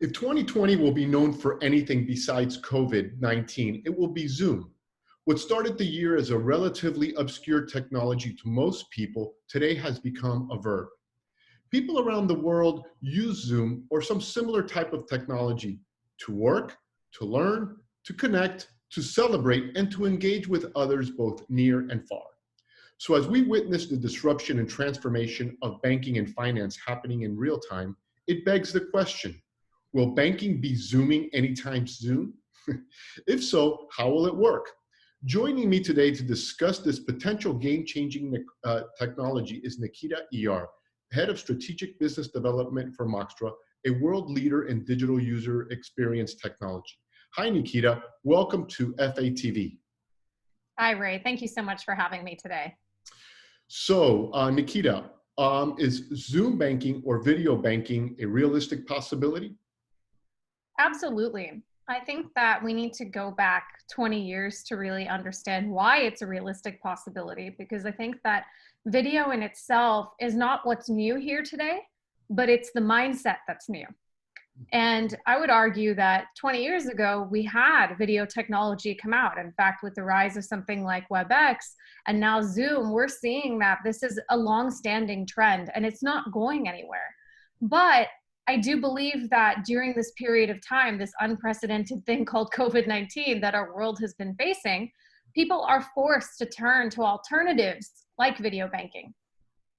If 2020 will be known for anything besides COVID-19, it will be Zoom. What started the year as a relatively obscure technology to most people today has become a verb. People around the world use Zoom or some similar type of technology to work, to learn, to connect, to celebrate, and to engage with others both near and far. So as we witness the disruption and transformation of banking and finance happening in real time, it begs the question, will banking be Zooming anytime soon? If so, how will it work? Joining me today to discuss this potential game-changing technology is Nikhita Iyar, Head of Strategic Business Development for Moxtra, a world leader in digital user experience technology. Hi, Nikhita. Welcome to FATV. Hi, Ray. Thank you so much for having me today. So, Nikhita, is Zoom banking or video banking a realistic possibility? Absolutely. I think that we need to go back 20 years to really understand why it's a realistic possibility, because I think that video in itself is not what's new here today, but it's the mindset that's new. And I would argue that 20 years ago, we had video technology come out. In fact, with the rise of something like WebEx and now Zoom, we're seeing that this is a long-standing trend and it's not going anywhere. But I do believe that during this period of time, this unprecedented thing called COVID-19 that our world has been facing, people are forced to turn to alternatives like video banking.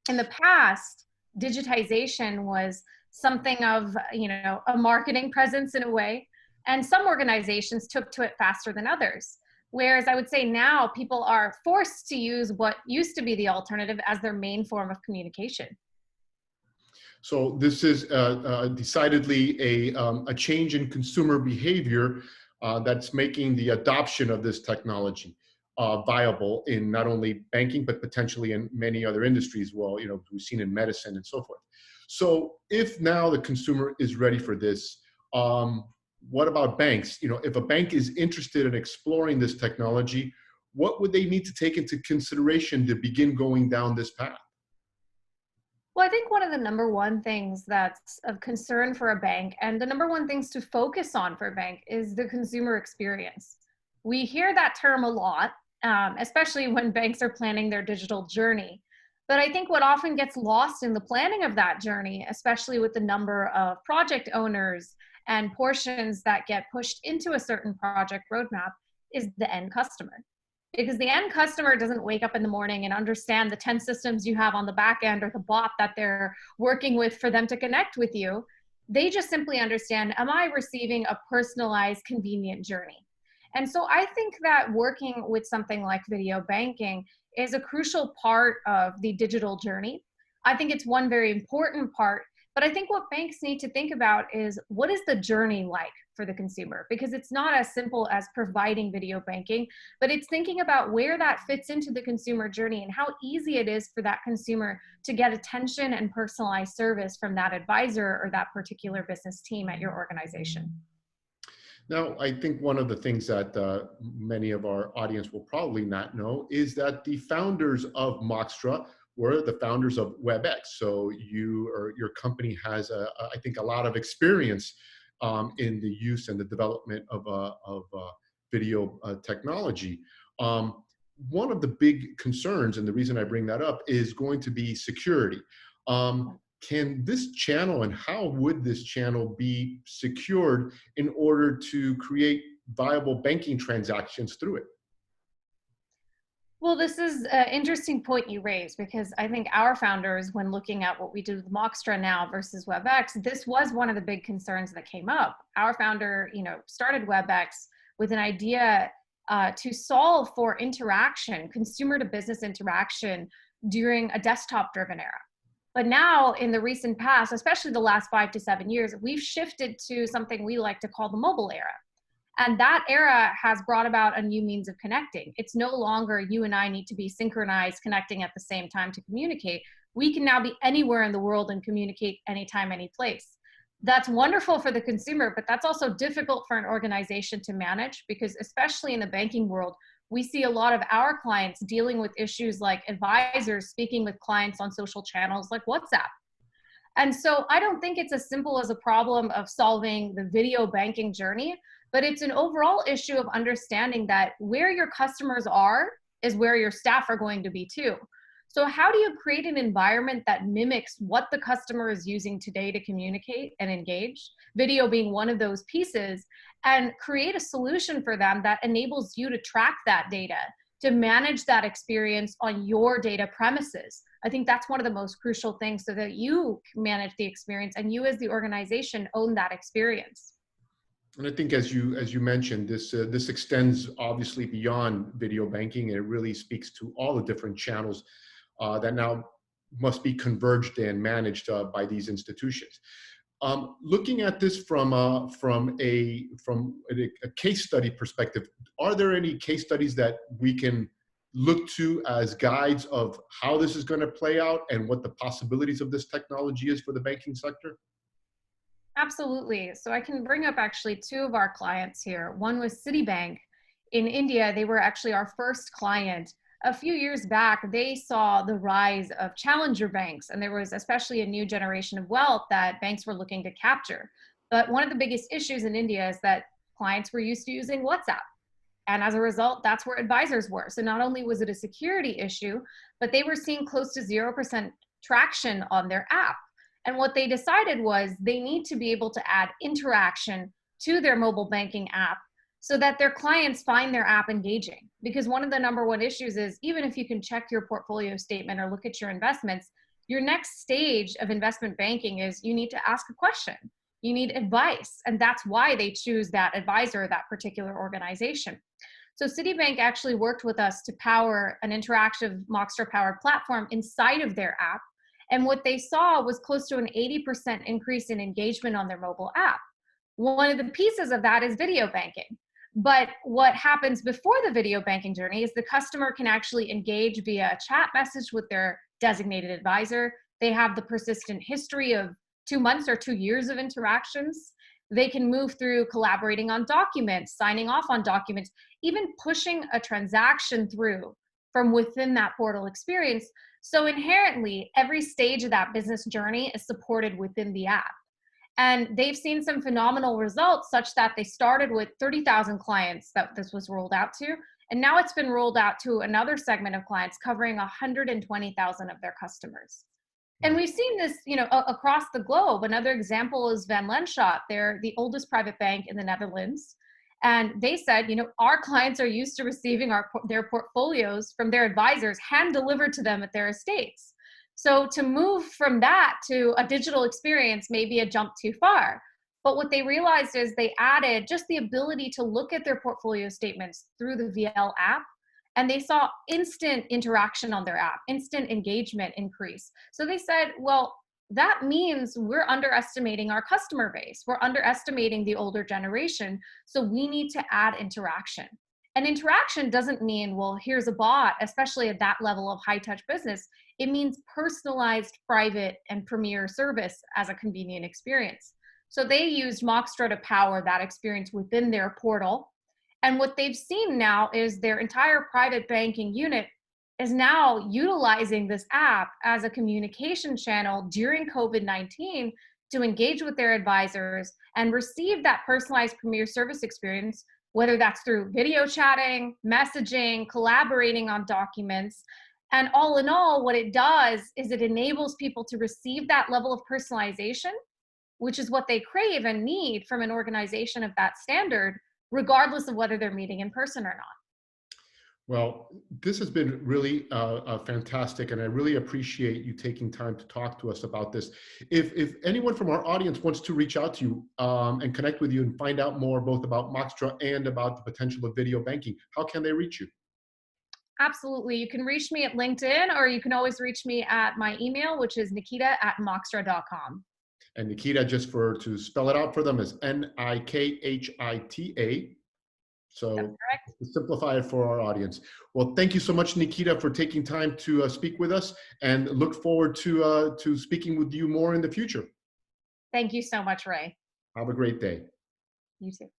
In the past, digitization was something of, a marketing presence in a way, and some organizations took to it faster than others. Whereas I would say now people are forced to use what used to be the alternative as their main form of communication. So this is decidedly a change in consumer behavior that's making the adoption of this technology viable in not only banking, but potentially in many other industries. Well, we've seen in medicine and so forth. So if now the consumer is ready for this, what about banks? If a bank is interested in exploring this technology, what would they need to take into consideration to begin going down this path? Well, I think one of the number one things that's of concern for a bank, and the number one things to focus on for a bank, is the consumer experience. We hear that term a lot, especially when banks are planning their digital journey. But I think what often gets lost in the planning of that journey, especially with the number of project owners and portions that get pushed into a certain project roadmap, is the end customer. Because the end customer doesn't wake up in the morning and understand the 10 systems you have on the back end or the bot that they're working with for them to connect with you. They just simply understand, am I receiving a personalized, convenient journey? And so I think that working with something like video banking is a crucial part of the digital journey. I think it's one very important part, but I think what banks need to think about is, what is the journey like for the consumer? Because it's not as simple as providing video banking, but it's thinking about where that fits into the consumer journey and how easy it is for that consumer to get attention and personalized service from that advisor or that particular business team at your organization. Now, I think one of the things that many of our audience will probably not know is that the founders of Moxtra were the founders of WebEx. So your company has, I think, a lot of experience in the use and the development of video technology. One of the big concerns, and the reason I bring that up, is going to be security. Can this channel, and how would this channel be secured in order to create viable banking transactions through it? Well, this is an interesting point you raised, because I think our founders, when looking at what we do with Moxtra now versus WebEx, this was one of the big concerns that came up. Our founder, started WebEx with an idea to solve for interaction, consumer to business interaction during a desktop-driven era. But now in the recent past, especially the last 5 to 7 years, we've shifted to something we like to call the mobile era. And that era has brought about a new means of connecting. It's no longer you and I need to be synchronized, connecting at the same time to communicate. We can now be anywhere in the world and communicate anytime, any place. That's wonderful for the consumer, but that's also difficult for an organization to manage, because especially in the banking world, we see a lot of our clients dealing with issues like advisors speaking with clients on social channels like WhatsApp. And so I don't think it's as simple as a problem of solving the video banking journey, but it's an overall issue of understanding that where your customers are is where your staff are going to be too. So how do you create an environment that mimics what the customer is using today to communicate and engage? Video being one of those pieces, and create a solution for them that enables you to track that data, to manage that experience on your data premises. I think that's one of the most crucial things, so that you can manage the experience and you as the organization own that experience. And I think, as you mentioned, this extends obviously beyond video banking, and it really speaks to all the different channels that now must be converged and managed by these institutions. Looking at this from a case study perspective, are there any case studies that we can look to as guides of how this is going to play out and what the possibilities of this technology is for the banking sector? Absolutely. So I can bring up actually two of our clients here. One was Citibank in India. They were actually our first client. A few years back, they saw the rise of challenger banks, and there was especially a new generation of wealth that banks were looking to capture. But one of the biggest issues in India is that clients were used to using WhatsApp. And as a result, that's where advisors were. So not only was it a security issue, but they were seeing close to 0% traction on their app. And what they decided was they need to be able to add interaction to their mobile banking app so that their clients find their app engaging. Because one of the number one issues is, even if you can check your portfolio statement or look at your investments, your next stage of investment banking is you need to ask a question. You need advice. And that's why they choose that advisor, that particular organization. So Citibank actually worked with us to power an interactive Moxtra powered platform inside of their app. And what they saw was close to an 80% increase in engagement on their mobile app. One of the pieces of that is video banking. But what happens before the video banking journey is the customer can actually engage via a chat message with their designated advisor. They have the persistent history of 2 months or 2 years of interactions. They can move through collaborating on documents, signing off on documents, even pushing a transaction through from within that portal experience. So inherently, every stage of that business journey is supported within the app. And they've seen some phenomenal results, such that they started with 30,000 clients that this was rolled out to. And now it's been rolled out to another segment of clients, covering 120,000 of their customers. And we've seen this, across the globe. Another example is Van Lanschot. They're the oldest private bank in the Netherlands. And they said, our clients are used to receiving their portfolios from their advisors hand delivered to them at their estates. So to move from that to a digital experience may be a jump too far. But what they realized is they added just the ability to look at their portfolio statements through the VL app. And they saw instant interaction on their app, instant engagement increase. So they said, well, that means we're underestimating our customer base. We're underestimating the older generation. So we need to add interaction. And interaction doesn't mean, well, here's a bot, especially at that level of high touch business. It means personalized, private, and premier service as a convenient experience. So they used Moxtra to power that experience within their portal. And what they've seen now is their entire private banking unit is now utilizing this app as a communication channel during COVID-19 to engage with their advisors and receive that personalized premier service experience, whether that's through video chatting, messaging, collaborating on documents. And all in all, what it does is it enables people to receive that level of personalization, which is what they crave and need from an organization of that standard, regardless of whether they're meeting in person or not. Well, this has been really fantastic, and I really appreciate you taking time to talk to us about this. If anyone from our audience wants to reach out to you and connect with you and find out more both about Moxtra and about the potential of video banking, how can they reach you? Absolutely. You can reach me at LinkedIn, or you can always reach me at my email, which is nikita@moxtra.com. And Nikhita, just to spell it out for them, is Nikhita. So to simplify it for our audience. Well, thank you so much, Nikhita, for taking time to speak with us, and look forward to speaking with you more in the future. Thank you so much, Ray. Have a great day. You too.